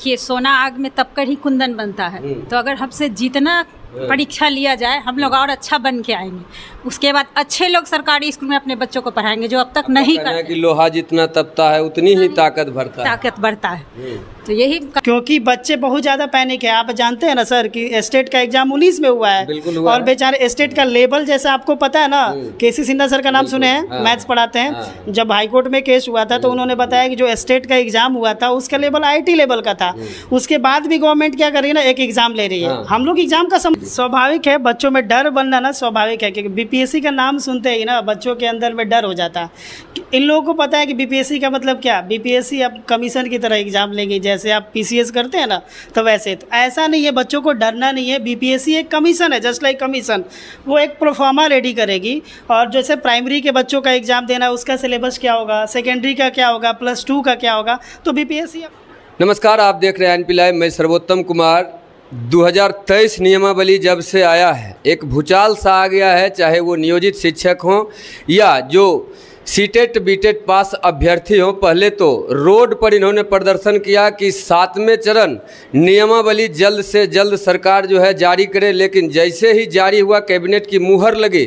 कि सोना आग में तपकर ही कुंदन बनता है। तो अगर हमसे जितना परीक्षा लिया जाए हम लोग और अच्छा बन के आएंगे। उसके बाद अच्छे लोग सरकारी स्कूल में अपने बच्चों को पढ़ाएंगे जो अब तक नहीं कर। कि लोहा जितना तपता है उतनी ही ताकत बढ़ता है। तो यही क्योंकि बच्चे बहुत ज़्यादा पैनिक है। आप जानते हैं ना सर कि स्टेट का एग्जाम 19 में हुआ है। बिल्कुल हुआ और बेचारे स्टेट का लेवल जैसा आपको पता है ना, केसी सिन्हा सर का नाम सुने हैं, मैथ्स पढ़ाते हैं। जब हाईकोर्ट में केस हुआ था तो उन्होंने बताया कि जो स्टेट का एग्जाम हुआ था उसका लेवल IT लेवल का था। उसके बाद भी गवर्नमेंट क्या कर रही है ना, एक एग्जाम ले रही है। हम लोग एग्जाम का स्वाभाविक है, बच्चों में डर बनना ना स्वाभाविक है, क्योंकि BPSC का नाम सुनते ही ना बच्चों के अंदर में डर हो जाता है। इन लोगों को पता है कि BPSC का मतलब क्या, BPSC अब कमीशन की तरह एग्जाम लेंगे, जैसे आप PCS करते हैं ना, तो वैसे। तो ऐसा नहीं है, बच्चों को डरना नहीं है। BPSC एक कमीशन है, जस्ट लाइक कमीशन। वो एक प्रोफार्मा रेडी करेगी। और जैसे प्राइमरी के बच्चों का एग्जाम देना, उसका सिलेबस क्या होगा, सेकेंडरी का क्या होगा, +2 का क्या होगा, तो BPSC। नमस्कार, आप देख रहे हैं NP लाइव। मैं सर्वोत्तम कुमार। 2023 नियमावली जब से आया है एक भूचाल सा आ गया है, चाहे वो नियोजित शिक्षक हों या जो सीटेट बीटेट पास अभ्यर्थी हों। पहले तो रोड पर इन्होंने प्रदर्शन किया कि 7वें चरण नियमावली जल्द से जल्द सरकार जो है जारी करे, लेकिन जैसे ही जारी हुआ, कैबिनेट की मुहर लगी,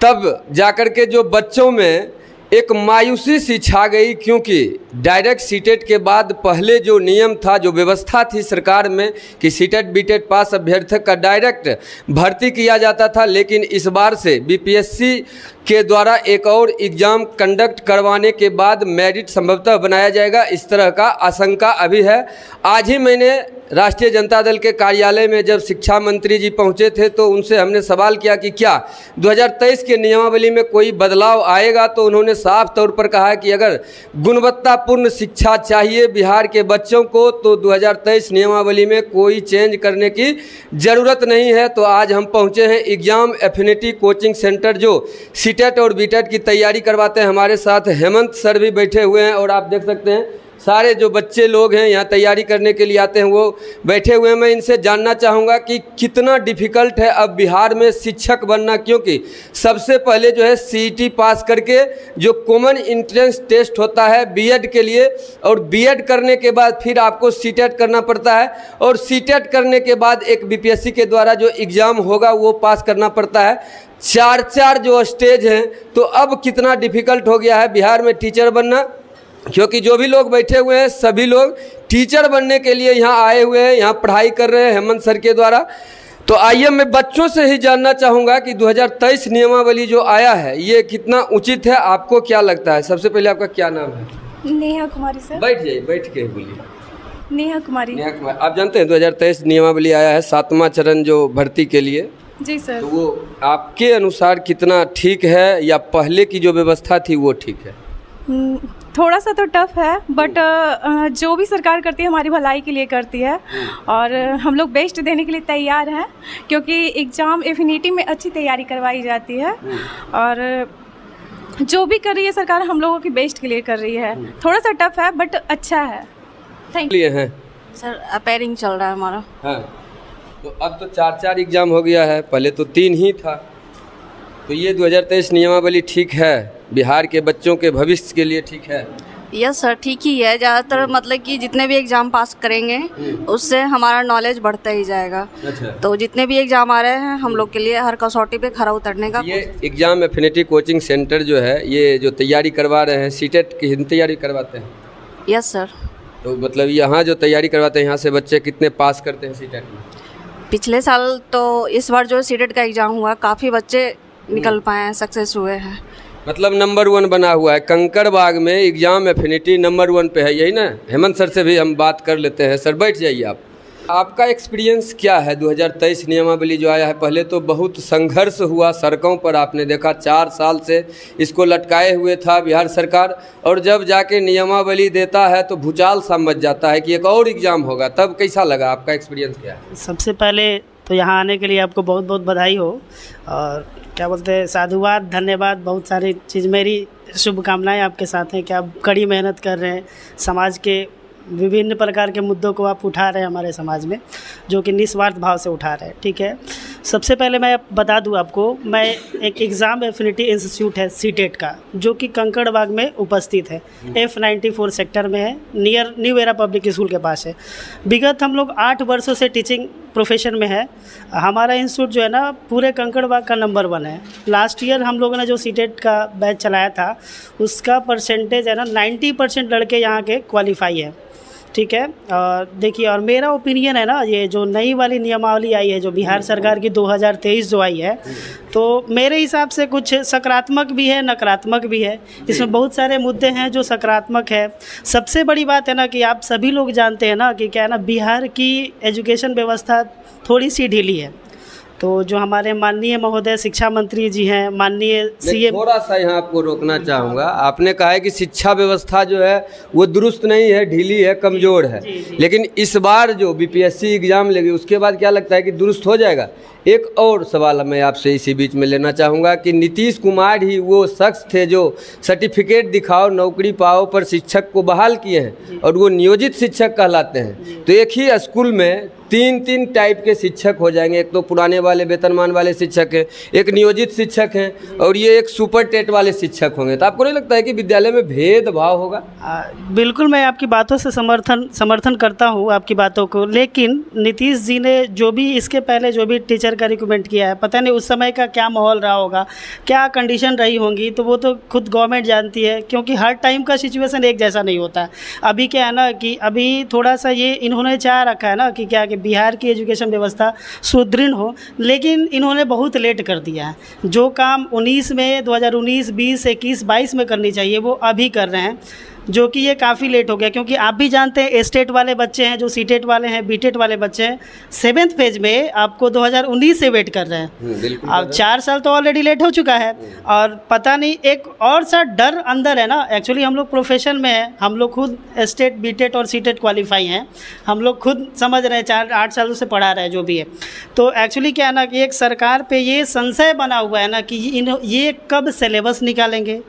तब जाकर के जो बच्चों में एक मायूसी सी छा गई। क्योंकि डायरेक्ट सीटेट के बाद पहले जो नियम था, जो व्यवस्था थी सरकार में कि सीटेट बीटेट पास अभ्यर्थी का डायरेक्ट भर्ती किया जाता था, लेकिन इस बार से BPSC के द्वारा एक और एग्ज़ाम कंडक्ट करवाने के बाद मेरिट संभवतः बनाया जाएगा, इस तरह का आशंका अभी है। आज ही मैंने राष्ट्रीय जनता दल के कार्यालय में जब शिक्षा मंत्री जी पहुंचे थे तो उनसे हमने सवाल किया कि क्या 2023 के नियमावली में कोई बदलाव आएगा, तो उन्होंने साफ तौर पर कहा कि अगर गुणवत्तापूर्ण शिक्षा चाहिए बिहार के बच्चों को तो 2023 नियमावली में कोई चेंज करने की ज़रूरत नहीं है। तो आज हम पहुंचे हैं एग्ज़ाम एफिनिटी कोचिंग सेंटर, जो सीटेट और बीटेट की तैयारी करवाते हैं। हमारे साथ हेमंत सर भी बैठे हुए हैं और आप देख सकते हैं सारे जो बच्चे लोग हैं यहाँ तैयारी करने के लिए आते हैं वो बैठे हुए हैं। मैं इनसे जानना चाहूँगा कि कितना डिफ़िकल्ट है अब बिहार में शिक्षक बनना, क्योंकि सबसे पहले जो है CET पास करके जो कॉमन एंट्रेंस टेस्ट होता है B.Ed के लिए, और B.Ed करने के बाद फिर आपको सीटेट करना पड़ता है, और सीटेट करने के बाद एक BPSC के द्वारा जो एग्ज़ाम होगा वो पास करना पड़ता है। 4 जो स्टेज हैं। तो अब कितना डिफ़िकल्ट हो गया है बिहार में टीचर बनना, क्योंकि जो भी लोग बैठे हुए हैं सभी लोग टीचर बनने के लिए यहाँ आए हुए हैं, यहाँ पढ़ाई कर रहे हैं हेमंत सर के द्वारा। तो आइए मैं बच्चों से ही जानना चाहूँगा कि 2023 नियमावली जो आया है ये कितना उचित है, आपको क्या लगता है? सबसे पहले आपका क्या नाम है? नेहा कुमारी सर। बैठ जाइए, बैठ के बोलिए। नेहा कुमारी। नेहा कुमारी, आप जानते हैं 2023 नियमावली आया है 7वां चरण जो भर्ती के लिए। जी सर। तो वो आपके अनुसार कितना ठीक है या पहले की जो व्यवस्था थी वो ठीक है? थोड़ा सा तो टफ है, बट जो भी सरकार करती है हमारी भलाई के लिए करती है, और हम लोग बेस्ट देने के लिए तैयार हैं, क्योंकि एग्ज़ाम एफिनिटी में अच्छी तैयारी करवाई जाती है। और जो भी कर रही है सरकार हम लोगों की बेस्ट के लिए कर रही है। थोड़ा सा टफ है बट अच्छा है। Thank you. हैं सर अपेयरिंग चल रहा है हमारा। हाँ, तो अब तो 4 एग्ज़ाम हो गया है, पहले तो 3 ही था। तो ये 2023 नियमावली ठीक है, बिहार के बच्चों के भविष्य के लिए ठीक है? यस सर, ठीक ही है। ज़्यादातर मतलब कि जितने भी एग्ज़ाम पास करेंगे उससे हमारा नॉलेज बढ़ता ही जाएगा। अच्छा। तो जितने भी एग्ज़ाम आ रहे हैं हम लोग के लिए हर कसौटी पे खरा उतरने का। ये एग्ज़ाम एफिनिटी कोचिंग सेंटर जो है ये जो तैयारी करवा रहे हैं सीटेट की तैयारी करवाते हैं? Yes sir. तो मतलब यहाँ जो तैयारी करवाते हैं यहाँ से बच्चे कितने पास करते हैं सीटेट में? पिछले साल तो इस बार जो सीटेट का एग्ज़ाम हुआ काफ़ी बच्चे निकल पाए हैं, सक्सेस हुए हैं। मतलब नंबर 1 बना हुआ है कंकड़बाग में, एग्ज़ाम एफिनिटी नंबर 1 पे है, यही ना? हेमंत सर से भी हम बात कर लेते हैं। सर बैठ जाइए आप। आपका एक्सपीरियंस क्या है 2023 नियमावली जो आया है? पहले तो बहुत संघर्ष हुआ सड़कों पर, आपने देखा 4 साल से इसको लटकाए हुए था बिहार सरकार, और जब जाके नियमावली देता है तो भूचाल सा मच जाता है कि एक और एग्ज़ाम होगा। तब कैसा लगा, आपका एक्सपीरियंस क्या है? सबसे पहले तो यहाँ आने के लिए आपको बहुत बहुत बधाई हो, और क्या बोलते हैं साधुवाद, धन्यवाद। बहुत सारी चीज़, मेरी शुभकामनाएं आपके साथ हैं कि आप कड़ी मेहनत कर रहे हैं, समाज के विभिन्न प्रकार के मुद्दों को आप उठा रहे हैं हमारे समाज में, जो कि निस्वार्थ भाव से उठा रहे हैं। ठीक है, सबसे पहले मैं बता दूं आपको, मैं एक एग्ज़ाम एफिनिटी इंस्टीट्यूट है सीटेट का, जो कि कंकड़बाग में उपस्थित है, F94 सेक्टर में है, near new era public school के पास है। विगत हम लोग 8 वर्षों से टीचिंग प्रोफेशन में है। हमारा इंस्टीट्यूट जो है ना पूरे कंकड़बाग का नंबर 1 है। लास्ट ईयर हम लोगों ने जो सीटेट का बैच चलाया था, उसका परसेंटेज है ना 90% लड़के यहाँ के क्वालिफाई है। ठीक है, और देखिए, और मेरा ओपिनियन है ना, ये जो नई वाली नियमावली आई है, जो बिहार सरकार की 2023 जो आई है, तो मेरे हिसाब से कुछ सकारात्मक भी है, नकारात्मक भी है। इसमें बहुत सारे मुद्दे हैं जो सकारात्मक है। सबसे बड़ी बात है ना कि आप सभी लोग जानते हैं ना कि क्या है ना, बिहार की एजुकेशन व्यवस्था थोड़ी सी ढीली है। तो जो हमारे माननीय महोदय शिक्षा मंत्री जी हैं, माननीय सीएम, थोड़ा सा यहाँ आपको रोकना चाहूँगा। आपने कहा है कि शिक्षा व्यवस्था जो है वो दुरुस्त नहीं है, ढीली है, कमज़ोर है, लेकिन इस बार जो बीपीएससी एग्ज़ाम लेगी उसके बाद क्या लगता है कि दुरुस्त हो जाएगा? एक और सवाल मैं आपसे इसी बीच में लेना चाहूँगा कि नीतीश कुमार ही वो शख्स थे जो सर्टिफिकेट दिखाओ नौकरी पाओ पर शिक्षक को बहाल किए हैं, और वो नियोजित शिक्षक कहलाते हैं। तो एक ही स्कूल में 3 टाइप के शिक्षक हो जाएंगे। एक तो पुराने वाले वेतनमान वाले शिक्षक हैं, एक नियोजित शिक्षक हैं, और ये एक सुपर टेट वाले शिक्षक होंगे। तो आपको नहीं लगता है कि विद्यालय में भेदभाव होगा? बिल्कुल, मैं आपकी बातों से समर्थन करता हूँ आपकी बातों को, लेकिन नीतीश जी ने जो भी इसके पहले जो भी टीचर का रिक्रूटमेंट किया है, पता नहीं उस समय का क्या माहौल रहा होगा, क्या कंडीशन रही होंगी, तो वो तो खुद गवर्नमेंट जानती है, क्योंकि हर टाइम का सिचुएशन एक जैसा नहीं होता है। अभी क्या है ना कि अभी थोड़ा सा ये इन्होंने चाह रखा है ना कि क्या कि बिहार की एजुकेशन व्यवस्था सुदृढ़ हो, लेकिन इन्होंने बहुत लेट कर दिया है। जो काम 19 में 2019, 20, 21, 22 में करनी चाहिए वो अभी कर रहे हैं, जो कि ये काफ़ी लेट हो गया। क्योंकि आप भी जानते हैं स्टेट वाले बच्चे हैं, जो सीटेट वाले हैं, बीटेट वाले बच्चे हैं, 7th फेज में आपको 2019 से वेट कर रहे हैं। अब 4 साल तो ऑलरेडी लेट हो चुका है। और पता नहीं, एक और सा डर अंदर है ना। एक्चुअली हम लोग प्रोफेशन में हैं, हम लोग खुद स्टेट, बीटेट और सीटेट क्वालिफाई हैं, हम लोग खुद समझ रहे हैं, 4-8 सालों से पढ़ा रहे हैं जो भी है। तो एक्चुअली क्या है ना कि एक सरकार पे ये संशय बना हुआ है ना कि ये कब सिलेबस निकालेंगे,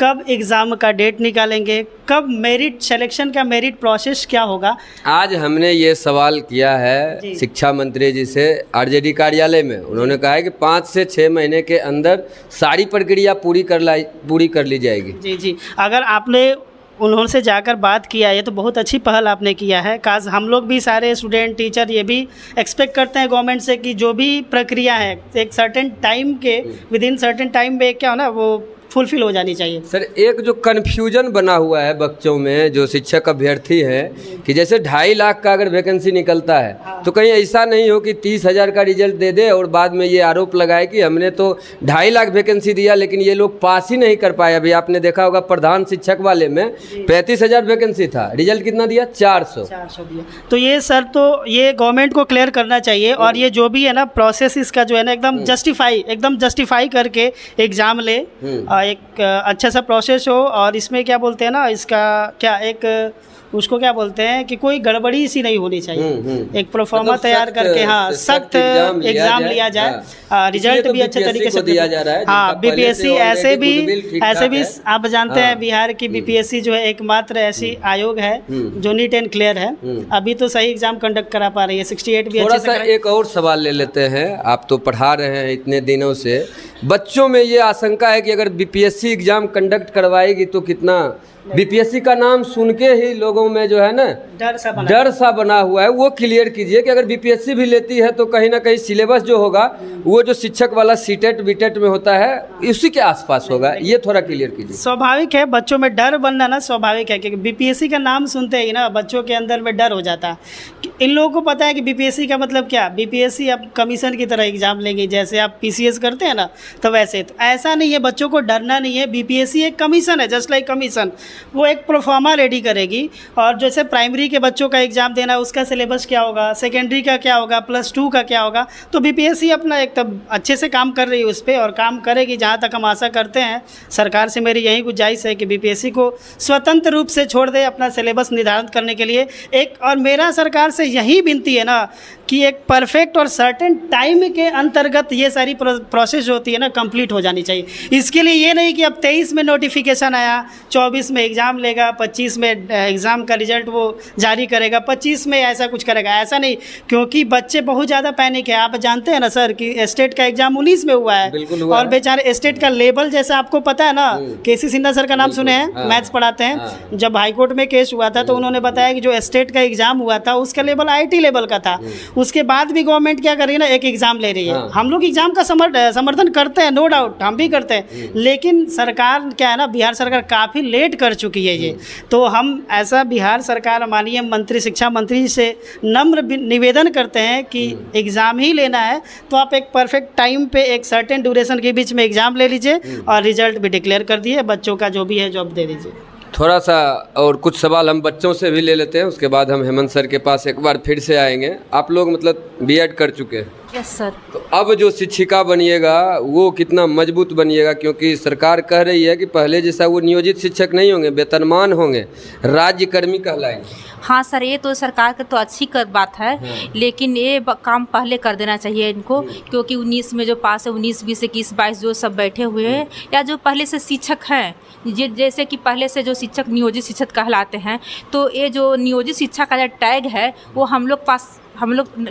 कब एग्ज़ाम का डेट निकालेंगे, कब मेरिट सिलेक्शन का मेरिट प्रोसेस क्या होगा। आज हमने ये सवाल किया है शिक्षा मंत्री जी से आरजेडी कार्यालय में। उन्होंने कहा है कि 5 से 6 महीने के अंदर सारी प्रक्रिया पूरी कर ली जाएगी। जी, अगर आपने उन्होंने जाकर बात किया है तो बहुत अच्छी पहल आपने किया है। काश हम लोग भी सारे स्टूडेंट, टीचर ये भी एक्सपेक्ट करते हैं गवर्नमेंट से कि जो भी प्रक्रिया है एक सर्टेन टाइम के विदिन सर्टेन टाइम में क्या हो ना वो फुलफिल हो जानी चाहिए। सर, एक जो कन्फ्यूजन बना हुआ है बच्चों में, जो शिक्षक अभ्यर्थी हैं, कि जैसे 2.5 लाख का अगर वैकेंसी निकलता है तो कहीं ऐसा नहीं हो कि 30,000 का रिजल्ट दे दे और बाद में ये आरोप लगाए कि हमने तो 2.5 लाख वैकेंसी दिया लेकिन ये लोग पास ही नहीं कर पाए। अभी आपने देखा होगा प्रधान शिक्षक वाले में 35,000 वैकेंसी था, रिजल्ट कितना दिया? 400 दिया। तो ये सर, तो ये गवर्नमेंट को क्लियर करना चाहिए, और ये जो भी है ना प्रोसेस इसका जो है ना एकदम जस्टिफाई करके एग्ज़ाम ले, एक अच्छा सा प्रोसेस हो। और इसमें क्या बोलते हैं ना, इसका क्या एक उसको क्या बोलते हैं कि कोई गड़बड़ी सी नहीं होनी चाहिए। एक प्रोफार्मा मतलब तैयार करके सख्त एग्जाम लिया जाए, रिजल्ट भी अच्छे तरीके से दिया जा रहा है। हाँ, बीपीएससी ऐसे भी आप जानते हैं बिहार की बीपीएससी जो है एकमात्र ऐसी आयोग है जो नीट एंड क्लियर है। अभी तो सही एग्जाम कंडक्ट करा पा रही है, 68 भी अच्छे से। एक और सवाल ले लेते हैं, आप तो पढ़ा रहे हैं इतने दिनों से, बच्चों में ये आशंका है कि अगर बीपीएससी एग्जाम कंडक्ट करवाएगी तो कितना बीपीएससी का नाम सुन के ही लोगों में जो है ना डर सा बना हुआ है, वो क्लियर कीजिए कि अगर बीपीएससी भी लेती है तो कहीं ना कहीं सिलेबस जो होगा वो जो शिक्षक वाला सीटेट बीटेट में होता है उसी के आसपास होगा, ये थोड़ा क्लियर कीजिए। स्वाभाविक है, बच्चों में डर बनना ना स्वाभाविक है, क्योंकि बीपीएससी का नाम सुनते ही ना बच्चों के अंदर में डर हो जाता है। इन लोगों को पता है कि बीपीएससी का मतलब क्या, बीपीएससी अब कमीशन की तरह एग्जाम लेंगे, जैसे आप पीसीएस करते हैं ना, तो वैसे तो ऐसा नहीं है, बच्चों को डरना नहीं है। बीपीएससी एक कमीशन है, जस्ट लाइक कमीशन, वो एक प्रोफार्मा रेडी करेगी। और जैसे प्राइमरी के बच्चों का एग्जाम देना, उसका सिलेबस क्या होगा, सेकेंडरी का क्या होगा, +2 का क्या होगा, तो बीपीएससी अपना एक तब अच्छे से काम कर रही है उस पर, और काम करेगी। जहाँ तक हम आशा करते हैं, सरकार से मेरी यही गुजारिश है कि बीपीएससी को स्वतंत्र रूप से छोड़ दे अपना सिलेबस निर्धारित करने के लिए। एक और मेरा सरकार से यही विनती है ना कि एक परफेक्ट और सर्टेन टाइम के अंतर्गत ये सारी प्रोसेस होती है ना कंप्लीट हो जानी चाहिए। इसके लिए ये नहीं कि अब 23 में नोटिफिकेशन आया, 24 में एग्ज़ाम लेगा, 25 में एग्ज़ाम का रिजल्ट वो जारी करेगा, 25 में ऐसा कुछ करेगा, ऐसा नहीं। क्योंकि बच्चे बहुत ज़्यादा पैनिक है। आप जानते हैं ना सर कि स्टेट का एग्ज़ाम 19 में हुआ है, और बेचारे स्टेट का लेवल जैसा आपको पता है ना, केसी सिन्हा सर का नाम सुने हैं, मैथ्स पढ़ाते हैं। जब हाईकोर्ट में केस हुआ था तो उन्होंने बताया कि जो स्टेट का एग्ज़ाम हुआ था उसका लेवल IT लेवल का था। उसके बाद भी गवर्नमेंट क्या कर रही है ना, एक एग्ज़ाम ले रही है। हम लोग एग्ज़ाम का समर्थन करते हैं, नो डाउट हम भी करते हैं, लेकिन सरकार क्या है ना, बिहार सरकार काफ़ी लेट कर चुकी है ये। तो हम ऐसा बिहार सरकार माननीय मंत्री, शिक्षा मंत्री से नम्र निवेदन करते हैं कि एग्ज़ाम ही लेना है तो आप एक परफेक्ट टाइम पे एक सर्टेन ड्यूरेशन के बीच में एग्ज़ाम ले लीजिए और रिजल्ट भी डिक्लेयर कर दिए, बच्चों का जो भी है जॉब दे दीजिए। थोड़ा सा और कुछ सवाल हम बच्चों से भी ले लेते हैं, उसके बाद हम हेमंत सर के पास एक बार फिर से आएंगे। आप लोग मतलब B.Ed कर चुके हैं? Yes sir. तो अब जो शिक्षिका बनिएगा वो कितना मजबूत बनिएगा, क्योंकि सरकार कह रही है कि पहले जैसा वो नियोजित शिक्षक नहीं होंगे, वेतनमान होंगे, राज्यकर्मी कहलाएंगे। हाँ सर, ये तो सरकार की तो अच्छी बात है, लेकिन ये काम पहले कर देना चाहिए इनको, क्योंकि 19 में जो पास है, 19, 20, 21, 22 जो सब बैठे हुए हैं या जो पहले से शिक्षक हैं, जैसे कि पहले से जो शिक्षक नियोजित शिक्षक कहलाते हैं, तो ये जो नियोजित शिक्षा का जो टैग है वो हम लोग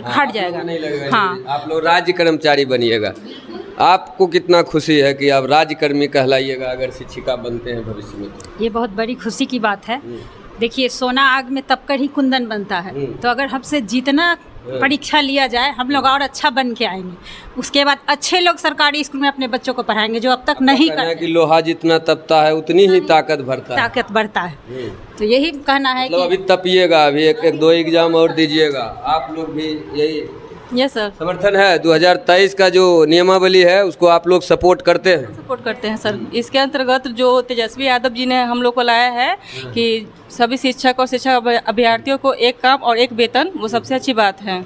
हट जाएगा। हाँ, आप लोग राज्य कर्मचारी बनिएगा। आपको कितना खुशी है कि आप राज्यकर्मी कहलाइएगा अगर शिक्षिका बनते हैं भविष्य में? ये बहुत बड़ी खुशी की बात है। देखिए, सोना आग में तपकर ही कुंदन बनता है, तो अगर हमसे जितना परीक्षा लिया जाए हम लोग और अच्छा बन के आएंगे। उसके बाद अच्छे लोग सरकारी स्कूल में अपने बच्चों को पढ़ाएंगे, जो अब तक नहीं कर। कि लोहा जितना तपता है उतनी ही ताकत बढ़ता है। तो यही कहना है मतलब कि अभी तपिएगा, अभी एक दो एग्जाम और दीजिएगा। आप लोग भी यही यस सर, समर्थन है? 2023 का जो नियमावली है उसको आप लोग सपोर्ट करते हैं? सपोर्ट करते हैं सर। इसके अंतर्गत जो तेजस्वी यादव जी ने हम लोग को लाया है कि सभी शिक्षक और शिक्षक अभ्यर्थियों को एक काम और एक वेतन, वो सबसे अच्छी बात है।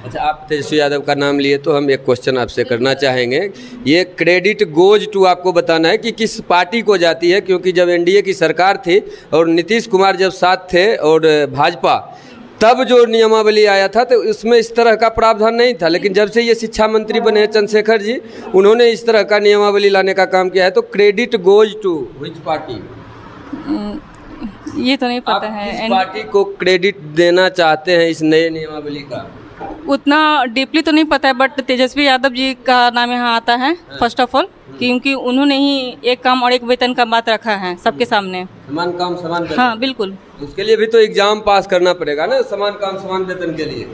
अच्छा, आप तेजस्वी यादव का नाम लिए तो हम एक क्वेश्चन आपसे करना चाहेंगे। ये क्रेडिट गोज टू आपको बताना है कि किस पार्टी को जाती है, क्योंकि जब NDA की सरकार थी और नीतीश कुमार जब साथ थे और भाजपा, तब जो नियमावली आया था तो उसमें इस तरह का प्रावधान नहीं था, लेकिन जब से ये शिक्षा मंत्री बने हैं चंद्रशेखर जी, उन्होंने इस तरह का नियमावली लाने का काम किया है। तो credit goes to which party? ये तो नहीं पता है। किस पार्टी को क्रेडिट देना चाहते हैं इस नए नियमावली का? उतना डीपली तो नहीं पता है, बट तेजस्वी यादव जी का नाम यहाँ आता है फर्स्ट ऑफ ऑल, क्योंकि उन्होंने ही एक काम और एक वेतन का बात रखा है सबके सामने। समान काम समान वेतन। हाँ बिल्कुल। उसके लिए भी तो एग्जाम पास करना पड़ेगा ना, समान काम समान वेतन के लिए।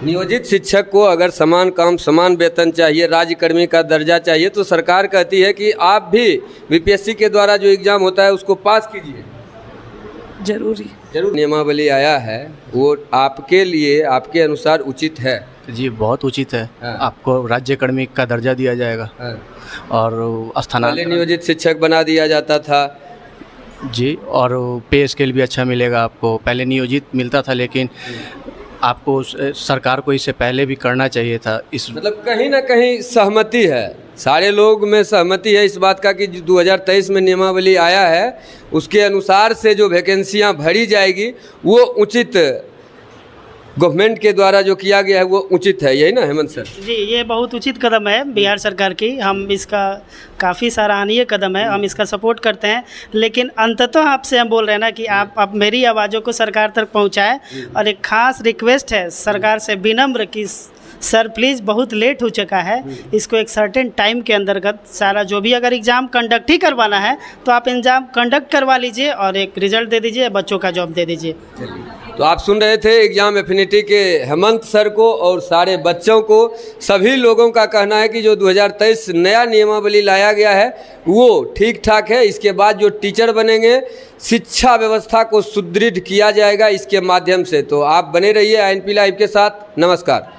नियोजित शिक्षक को अगर समान काम समान वेतन चाहिए, राज्यकर्मी का दर्जा चाहिए, तो सरकार कहती है कि आप भी BPSC के द्वारा जो एग्जाम होता है उसको पास कीजिए। जरूर नियमावली आया है वो आपके लिए, आपके अनुसार उचित है? जी बहुत उचित है। हाँ। आपको राज्यकर्मी का दर्जा दिया जाएगा। हाँ। और पहले नियोजित शिक्षक बना दिया जाता था जी, और पे स्केल भी अच्छा मिलेगा आपको। पहले नियोजित मिलता था, लेकिन आपको सरकार को इससे पहले भी करना चाहिए था। इस मतलब कहीं ना कहीं सहमति है, सारे लोग में सहमति है इस बात का कि 2023 में नियमावली आया है उसके अनुसार से जो वैकेंसियां भरी जाएगी वो उचित, गवर्नमेंट के द्वारा जो किया गया है वो उचित है। यही ना हेमंत सर? जी, ये बहुत उचित कदम है बिहार सरकार की। हम इसका काफ़ी सराहनीय कदम है, हम इसका सपोर्ट करते हैं। लेकिन अंततः आपसे हम बोल रहे हैं ना कि आप मेरी आवाज़ों को सरकार तक पहुंचाएं। और एक ख़ास रिक्वेस्ट है सरकार से विनम्र कि सर प्लीज़ बहुत लेट हो चुका है, इसको एक सर्टेन टाइम के अंतर्गत सारा जो भी अगर एग्ज़ाम कंडक्ट ही करवाना है तो आप एग्ज़ाम कंडक्ट करवा लीजिए और एक रिजल्ट दे दीजिए, बच्चों का जॉब दे दीजिए। तो आप सुन रहे थे एग्जाम एफिनिटी के हेमंत सर को और सारे बच्चों को। सभी लोगों का कहना है कि जो 2023 नया नियमावली लाया गया है वो ठीक ठाक है। इसके बाद जो टीचर बनेंगे, शिक्षा व्यवस्था को सुदृढ़ किया जाएगा इसके माध्यम से। तो आप बने रहिए INP लाइव के साथ। नमस्कार।